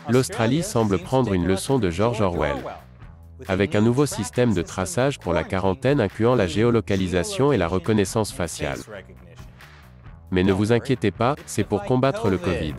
L'Australie semble prendre une leçon de George Orwell. Avec un nouveau système de traçage pour la quarantaine incluant la géolocalisation et la reconnaissance faciale. Mais ne vous inquiétez pas, c'est pour combattre le Covid.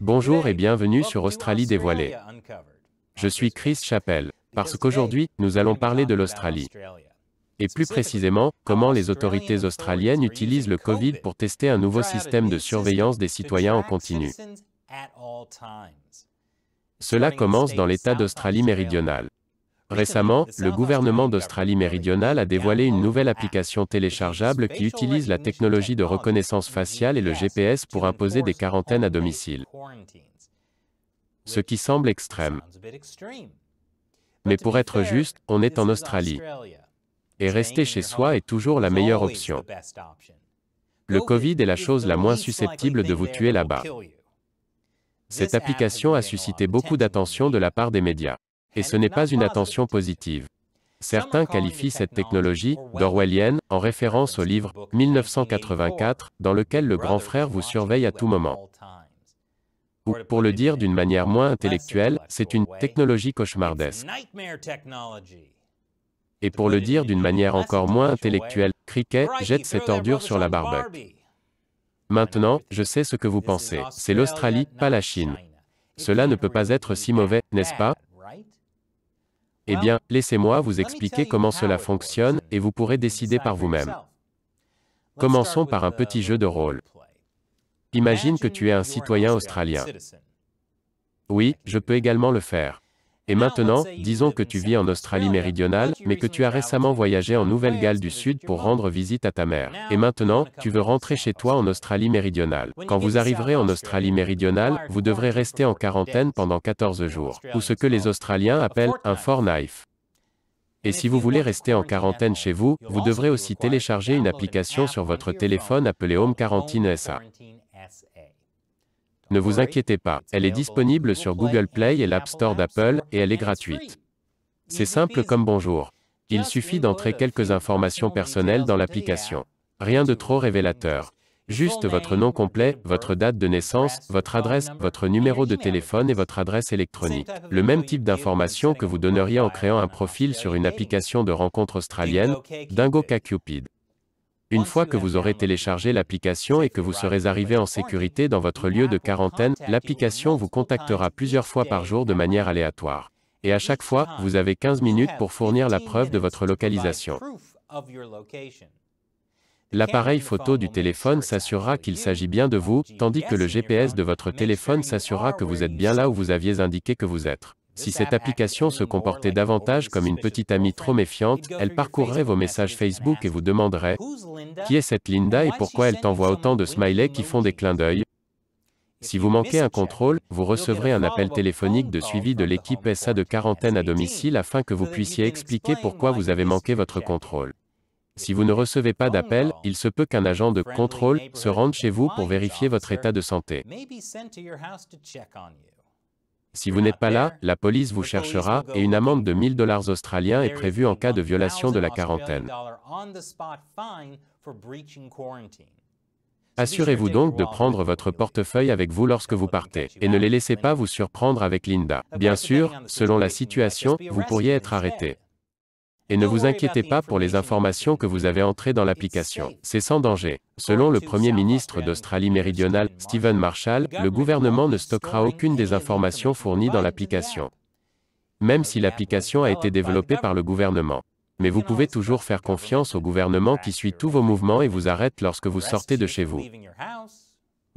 Bonjour et bienvenue sur Australie dévoilée. Je suis Chris Chappell, parce qu'aujourd'hui, nous allons parler de l'Australie. Et plus précisément, comment les autorités australiennes utilisent le Covid pour tester un nouveau système de surveillance des citoyens en continu. Cela commence dans l'État d'Australie méridionale. Récemment, le gouvernement d'Australie méridionale a dévoilé une nouvelle application téléchargeable qui utilise la technologie de reconnaissance faciale et le GPS pour imposer des quarantaines à domicile. Ce qui semble extrême. Mais pour être juste, on est en Australie. Et rester chez soi est toujours la meilleure option. Le Covid est la chose la moins susceptible de vous tuer là-bas. Cette application a suscité beaucoup d'attention de la part des médias. Et ce n'est pas une attention positive. Certains qualifient cette technologie d'orwellienne, en référence au livre 1984, dans lequel le grand frère vous surveille à tout moment. Ou, pour le dire d'une manière moins intellectuelle, c'est une technologie cauchemardesque. Et pour le dire d'une manière encore moins intellectuelle, Cricket jette cette ordure sur la barbecue. Maintenant, je sais ce que vous pensez. C'est l'Australie, pas la Chine. Cela ne peut pas être si mauvais, n'est-ce pas? Eh bien, laissez-moi vous expliquer comment cela fonctionne, et vous pourrez décider par vous-même. Commençons par un petit jeu de rôle. Imagine que tu es un citoyen australien. Oui, je peux également le faire. Et maintenant, disons que tu vis en Australie méridionale, mais que tu as récemment voyagé en Nouvelle-Galles du Sud pour rendre visite à ta mère. Et maintenant, tu veux rentrer chez toi en Australie méridionale. Quand vous arriverez en Australie méridionale, vous devrez rester en quarantaine pendant 14 jours, ou ce que les Australiens appellent un fortnight. Et si vous voulez rester en quarantaine chez vous, vous devrez aussi télécharger une application sur votre téléphone appelée Home Quarantine SA. Ne vous inquiétez pas, elle est disponible sur Google Play et l'App Store d'Apple, et elle est gratuite. C'est simple comme bonjour. Il suffit d'entrer quelques informations personnelles dans l'application. Rien de trop révélateur. Juste votre nom complet, votre date de naissance, votre adresse, votre numéro de téléphone et votre adresse électronique. Le même type d'informations que vous donneriez en créant un profil sur une application de rencontre australienne, DingoCupid. Une fois que vous aurez téléchargé l'application et que vous serez arrivé en sécurité dans votre lieu de quarantaine, l'application vous contactera plusieurs fois par jour de manière aléatoire. Et à chaque fois, vous avez 15 minutes pour fournir la preuve de votre localisation. L'appareil photo du téléphone s'assurera qu'il s'agit bien de vous, tandis que le GPS de votre téléphone s'assurera que vous êtes bien là où vous aviez indiqué que vous êtes. Si cette application se comportait davantage comme une petite amie trop méfiante, elle parcourrait vos messages Facebook et vous demanderait « Qui est cette Linda et pourquoi elle t'envoie autant de smileys qui font des clins d'œil ?» Si vous manquez un contrôle, vous recevrez un appel téléphonique de suivi de l'équipe SA de quarantaine à domicile afin que vous puissiez expliquer pourquoi vous avez manqué votre contrôle. Si vous ne recevez pas d'appel, il se peut qu'un agent de contrôle se rende chez vous pour vérifier votre état de santé. Si vous n'êtes pas là, la police vous cherchera, et une amende de 1000 $ australiens est prévue en cas de violation de la quarantaine. Assurez-vous donc de prendre votre portefeuille avec vous lorsque vous partez, et ne les laissez pas vous surprendre avec Linda. Bien sûr, selon la situation, vous pourriez être arrêté. Et ne vous inquiétez pas pour les informations que vous avez entrées dans l'application. C'est sans danger. Selon le Premier ministre d'Australie méridionale, Stephen Marshall, le gouvernement ne stockera aucune des informations fournies dans l'application. Même si l'application a été développée par le gouvernement. Mais vous pouvez toujours faire confiance au gouvernement qui suit tous vos mouvements et vous arrête lorsque vous sortez de chez vous.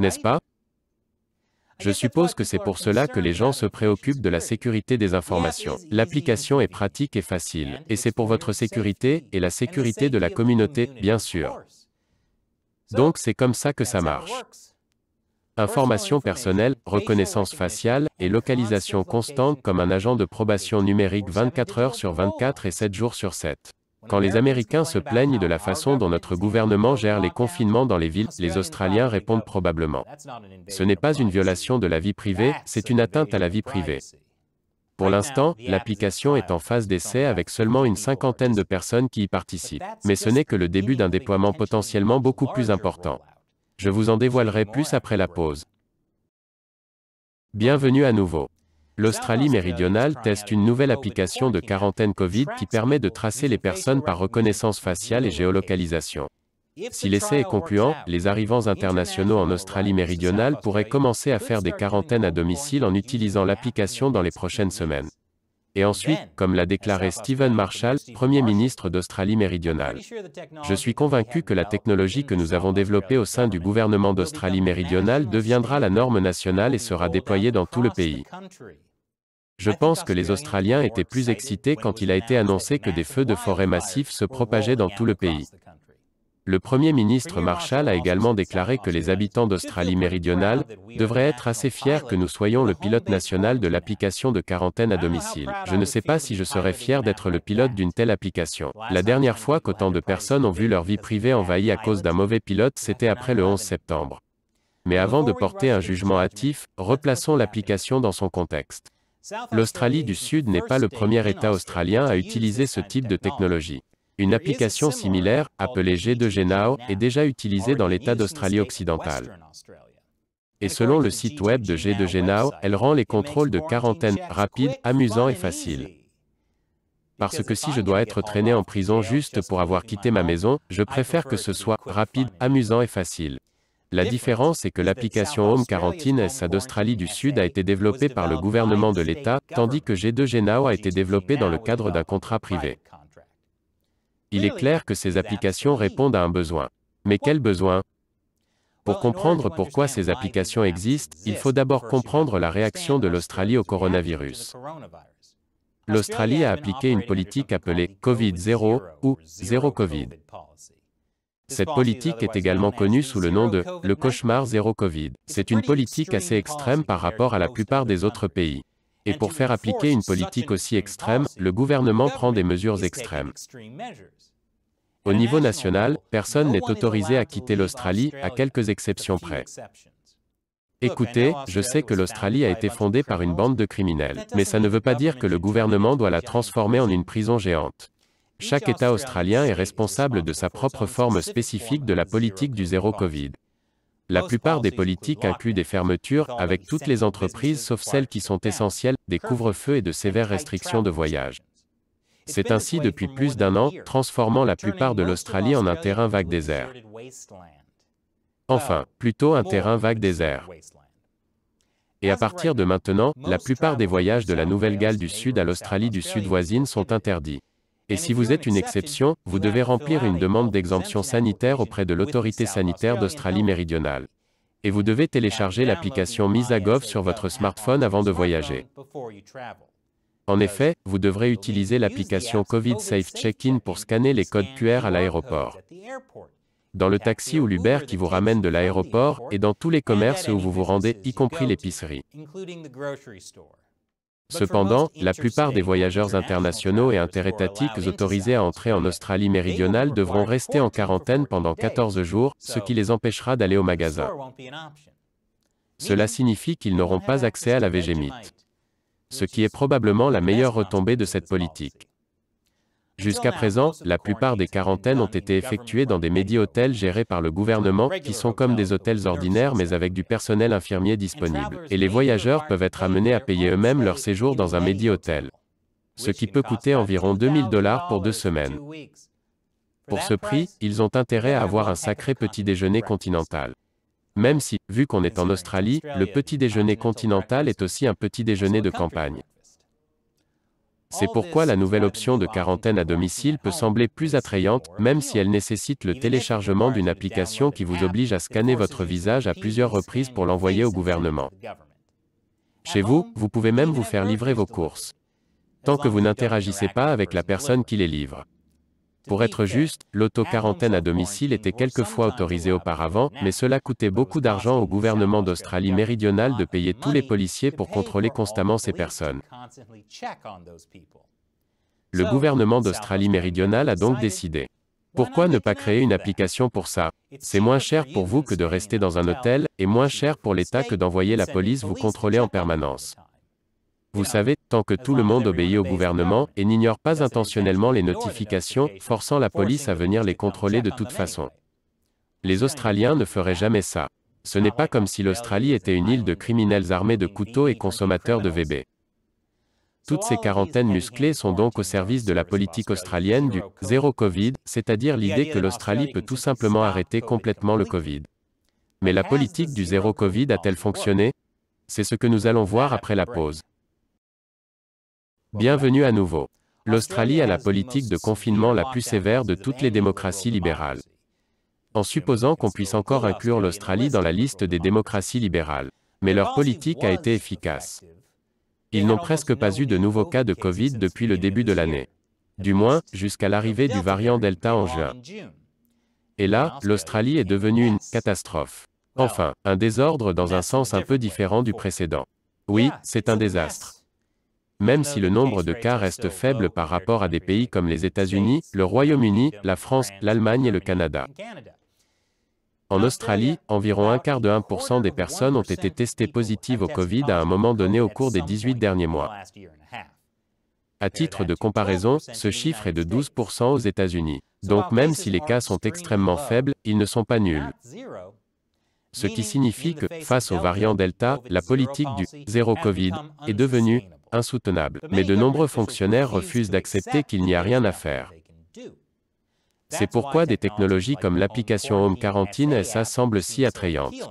N'est-ce pas? Je suppose que c'est pour cela que les gens se préoccupent de la sécurité des informations. L'application est pratique et facile, et c'est pour votre sécurité, et la sécurité de la communauté, bien sûr. Donc c'est comme ça que ça marche. Information personnelle, reconnaissance faciale, et localisation constante comme un agent de probation numérique 24 heures sur 24 et 7 jours sur 7. Quand les Américains se plaignent de la façon dont notre gouvernement gère les confinements dans les villes, les Australiens répondent probablement. Ce n'est pas une violation de la vie privée, c'est une atteinte à la vie privée. Pour l'instant, l'application est en phase d'essai avec seulement une cinquantaine de personnes qui y participent. Mais ce n'est que le début d'un déploiement potentiellement beaucoup plus important. Je vous en dévoilerai plus après la pause. Bienvenue à nouveau. L'Australie méridionale teste une nouvelle application de quarantaine Covid qui permet de tracer les personnes par reconnaissance faciale et géolocalisation. Si l'essai est concluant, les arrivants internationaux en Australie méridionale pourraient commencer à faire des quarantaines à domicile en utilisant l'application dans les prochaines semaines. Et ensuite, comme l'a déclaré Stephen Marshall, Premier ministre d'Australie méridionale. Je suis convaincu que la technologie que nous avons développée au sein du gouvernement d'Australie méridionale deviendra la norme nationale et sera déployée dans tout le pays. Je pense que les Australiens étaient plus excités quand il a été annoncé que des feux de forêt massifs se propageaient dans tout le pays. Le Premier ministre Marshall a également déclaré que les habitants d'Australie méridionale devraient être assez fiers que nous soyons le pilote national de l'application de quarantaine à domicile. Je ne sais pas si je serais fier d'être le pilote d'une telle application. La dernière fois qu'autant de personnes ont vu leur vie privée envahie à cause d'un mauvais pilote, c'était après le 11 septembre. Mais avant de porter un jugement hâtif, replaçons l'application dans son contexte. L'Australie du Sud n'est pas le premier État australien à utiliser ce type de technologie. Une application similaire, appelée G2G Now, est déjà utilisée dans l'État d'Australie occidentale. Et selon le site web de G2G Now, elle rend les contrôles de quarantaine rapides, amusants et faciles. Parce que si je dois être traîné en prison juste pour avoir quitté ma maison, je préfère que ce soit rapide, amusant et facile. La différence est que l'application Home Quarantine S d'Australie du Sud a été développée par le gouvernement de l'État, tandis que G2G Now a été développé dans le cadre d'un contrat privé. Il est clair que ces applications répondent à un besoin. Mais quel besoin? Pour comprendre pourquoi ces applications existent, il faut d'abord comprendre la réaction de l'Australie au coronavirus. L'Australie a appliqué une politique appelée Covid-0 ou Zéro Covid. Cette politique est également connue sous le nom de « le cauchemar zéro Covid ». C'est une politique assez extrême par rapport à la plupart des autres pays. Et pour faire appliquer une politique aussi extrême, le gouvernement prend des mesures extrêmes. Au niveau national, personne n'est autorisé à quitter l'Australie, à quelques exceptions près. Écoutez, je sais que l'Australie a été fondée par une bande de criminels, mais ça ne veut pas dire que le gouvernement doit la transformer en une prison géante. Chaque État australien est responsable de sa propre forme spécifique de la politique du zéro Covid. La plupart des politiques incluent des fermetures, avec toutes les entreprises sauf celles qui sont essentielles, des couvre-feux et de sévères restrictions de voyage. C'est ainsi depuis plus d'un an, transformant la plupart de l'Australie en un terrain vague désert. Enfin, plutôt un terrain vague désert. Et à partir de maintenant, la plupart des voyages de la Nouvelle-Galles du Sud à l'Australie du Sud voisine sont interdits. Et si vous êtes une exception, vous devez remplir une demande d'exemption sanitaire auprès de l'autorité sanitaire d'Australie méridionale. Et vous devez télécharger l'application MisaGov sur votre smartphone avant de voyager. En effet, vous devrez utiliser l'application COVID Safe Check-in pour scanner les codes QR à l'aéroport. Dans le taxi ou l'Uber qui vous ramène de l'aéroport, et dans tous les commerces où vous vous rendez, y compris l'épicerie. Cependant, la plupart des voyageurs internationaux et interétatiques autorisés à entrer en Australie méridionale devront rester en quarantaine pendant 14 jours, ce qui les empêchera d'aller au magasin. Cela signifie qu'ils n'auront pas accès à la Vegemite. Ce qui est probablement la meilleure retombée de cette politique. Jusqu'à présent, la plupart des quarantaines ont été effectuées dans des médi-hôtels gérés par le gouvernement, qui sont comme des hôtels ordinaires mais avec du personnel infirmier disponible, et les voyageurs peuvent être amenés à payer eux-mêmes leur séjour dans un médi-hôtel. Ce qui peut coûter environ $2000 pour 2 semaines. Pour ce prix, ils ont intérêt à avoir un sacré petit déjeuner continental. Même si, vu qu'on est en Australie, le petit déjeuner continental est aussi un petit déjeuner de campagne. C'est pourquoi la nouvelle option de quarantaine à domicile peut sembler plus attrayante, même si elle nécessite le téléchargement d'une application qui vous oblige à scanner votre visage à plusieurs reprises pour l'envoyer au gouvernement. Chez vous, vous pouvez même vous faire livrer vos courses. Tant que vous n'interagissez pas avec la personne qui les livre. Pour être juste, l'auto-quarantaine à domicile était quelquefois autorisée auparavant, mais cela coûtait beaucoup d'argent au gouvernement d'Australie méridionale de payer tous les policiers pour contrôler constamment ces personnes. Le gouvernement d'Australie méridionale a donc décidé. Pourquoi ne pas créer une application pour ça? C'est moins cher pour vous que de rester dans un hôtel, et moins cher pour l'État que d'envoyer la police vous contrôler en permanence. Vous savez, tant que tout le monde obéit au gouvernement, et n'ignore pas intentionnellement les notifications, forçant la police à venir les contrôler de toute façon. Les Australiens ne feraient jamais ça. Ce n'est pas comme si l'Australie était une île de criminels armés de couteaux et consommateurs de VB. Toutes ces quarantaines musclées sont donc au service de la politique australienne du « zéro Covid », c'est-à-dire l'idée que l'Australie peut tout simplement arrêter complètement le Covid. Mais la politique du zéro Covid a-t-elle fonctionné? C'est ce que nous allons voir après la pause. Bienvenue à nouveau. L'Australie a la politique de confinement la plus sévère de toutes les démocraties libérales. En supposant qu'on puisse encore inclure l'Australie dans la liste des démocraties libérales. Mais leur politique a été efficace. Ils n'ont presque pas eu de nouveaux cas de Covid depuis le début de l'année. Du moins, jusqu'à l'arrivée du variant Delta en juin. Et là, l'Australie est devenue une catastrophe. Enfin, un désordre dans un sens un peu différent du précédent. Oui, c'est un désastre. Même si le nombre de cas reste faible par rapport à des pays comme les États-Unis, le Royaume-Uni, la France, l'Allemagne et le Canada. En Australie, environ 1/4% des personnes ont été testées positives au Covid à un moment donné au cours des 18 derniers mois. À titre de comparaison, ce chiffre est de 12% aux États-Unis. Donc même si les cas sont extrêmement faibles, ils ne sont pas nuls. Ce qui signifie que, face au variant Delta, la politique du « zéro Covid » est devenue insoutenable. Mais de nombreux fonctionnaires refusent d'accepter qu'il n'y a rien à faire. C'est pourquoi des technologies comme l'application Home Quarantine SA semblent si attrayantes.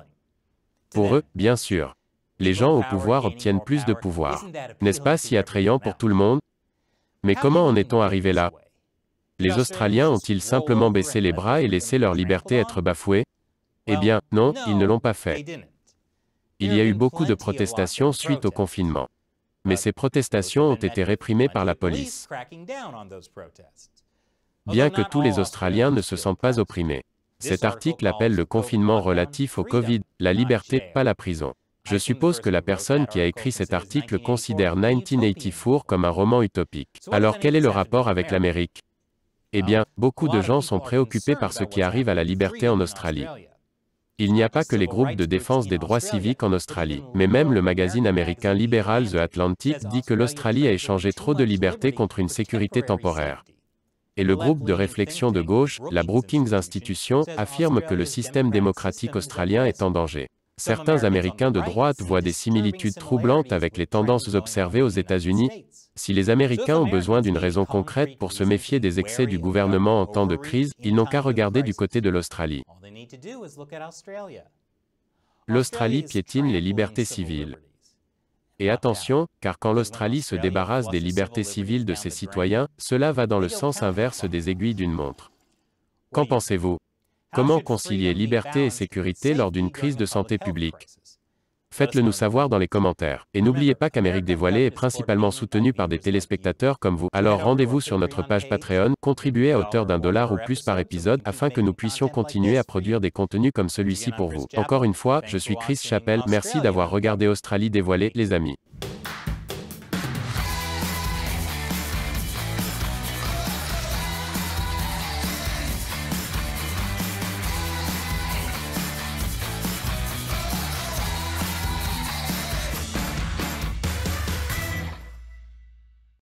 Pour eux, bien sûr. Les gens au pouvoir obtiennent plus de pouvoir. N'est-ce pas si attrayant pour tout le monde? Mais comment en est-on arrivé là? Les Australiens ont-ils simplement baissé les bras et laissé leur liberté être bafouée? Eh bien, non, ils ne l'ont pas fait. Il y a eu beaucoup de protestations suite au confinement. Mais ces protestations ont été réprimées par la police. Bien que tous les Australiens ne se sentent pas opprimés. Cet article appelle le confinement relatif au Covid, la liberté, pas la prison. Je suppose que la personne qui a écrit cet article considère 1984 comme un roman utopique. Alors quel est le rapport avec l'Amérique? Eh bien, beaucoup de gens sont préoccupés par ce qui arrive à la liberté en Australie. Il n'y a pas que les groupes de défense des droits civiques en Australie, mais même le magazine américain libéral The Atlantic dit que l'Australie a échangé trop de liberté contre une sécurité temporaire. Et le groupe de réflexion de gauche, la Brookings Institution, affirme que le système démocratique australien est en danger. Certains Américains de droite voient des similitudes troublantes avec les tendances observées aux États-Unis. Si les Américains ont besoin d'une raison concrète pour se méfier des excès du gouvernement en temps de crise, ils n'ont qu'à regarder du côté de l'Australie. L'Australie piétine les libertés civiles. Et attention, car quand l'Australie se débarrasse des libertés civiles de ses citoyens, cela va dans le sens inverse des aiguilles d'une montre. Qu'en pensez-vous? Comment concilier liberté et sécurité lors d'une crise de santé publique? Faites-le nous savoir dans les commentaires. Et n'oubliez pas qu'Amérique dévoilée est principalement soutenue par des téléspectateurs comme vous. Alors rendez-vous sur notre page Patreon, contribuez à hauteur d'$1 ou plus par épisode afin que nous puissions continuer à produire des contenus comme celui-ci pour vous. Encore une fois, je suis Chris Chappell, merci d'avoir regardé Australie dévoilée, les amis.